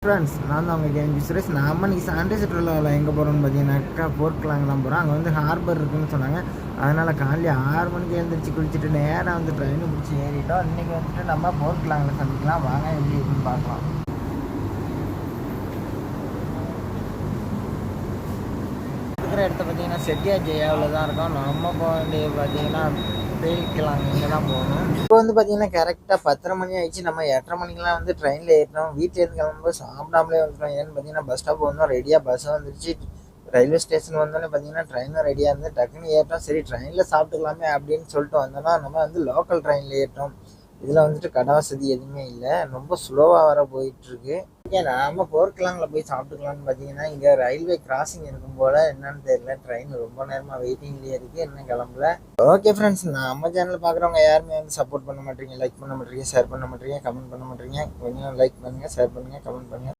Friends நான் தான் உங்கள் கேஎம்பி சுரேஷ். நம்ம இன்றைக்கி சண்டே சுற்றுலாவில் எங்கே போகிறோம்னு பார்த்தீங்கன்னாக்கா போர்ட்லாங் தான் போகிறோம். அங்கே வந்து ஹார்பர் இருக்குதுன்னு சொன்னாங்க. அதனால் காலையில் 6 மணிக்கு எழுந்திரிச்சு குளிச்சுட்டு நேராக வந்து ட்ரெயினை பிடிச்சி ஏறிட்டோம். இன்றைக்கி வந்துட்டு நம்ம போர்ட்லாங்கில் சந்திக்கலாம். வாங்க எப்படி இருக்குன்னு பார்க்கலாம். இருக்கிற இடத்த பார்த்தீங்கன்னா செட்டியா ஜெயாவில் தான் இருக்கோம். நம்ம போக வேண்டியது பார்த்தீங்கன்னா பேய்க்கலாம் இங்கே தான் போகணும். இப்போ வந்து பார்த்தீங்கன்னா கரெக்டாக 10:30 மணி ஆயிடுச்சு. நம்ம 8:30 மணிக்கெலாம் வந்து ட்ரெயினில் ஏறிட்டோம். வீட்டிலேருந்து கிளம்பும்போது சாப்பிடாமலே வந்துட்டோம். ஏன்னு பார்த்தீங்கன்னா பஸ் ஸ்டாப் வந்தோம், ரெடியாக பஸ்ஸும் வந்துருச்சு. ரயில்வே ஸ்டேஷன் வந்தோடனே பார்த்தீங்கன்னா ட்ரெயினும் ரெடியாக இருந்து டக்குன்னு ஏறிட்டோம். சரி ட்ரெயினில் சாப்பிட்டுக்கலாமே அப்படின்னு சொல்லிட்டு வந்தோம்னா நம்ம வந்து லோக்கல் ட்ரெயினில் ஏறிட்டோம். இதில் வந்துட்டு கடை வசதி எதுவுமே இல்லை, ரொம்ப ஸ்லோவாக வர போயிட்டுருக்கு. ஓகே, நாம போர்ட்லாங்கில் போய் சாப்பிட்டுக்கலான்னு பார்த்தீங்கன்னா இங்கே ரயில்வே கிராசிங் இருக்கும் போல், என்னன்னு தெரியல. ட்ரெயின் ரொம்ப நேரமாக வெயிட்டிங்லேயே இருக்குது, இன்னும் கிளம்பல. ஓகே ஃப்ரெண்ட்ஸ், நம்ம சேனலில் பார்க்குறவங்க யாருமே வந்து சப்போர்ட் பண்ண மாட்டீங்க, லைக் பண்ண மாட்டீங்க, ஷேர் பண்ண மாட்டீங்க, கமெண்ட் பண்ண மாட்டீங்க. கொஞ்சம் லைக் பண்ணுங்கள், ஷேர் பண்ணுங்கள், கமெண்ட் பண்ணுங்கள்.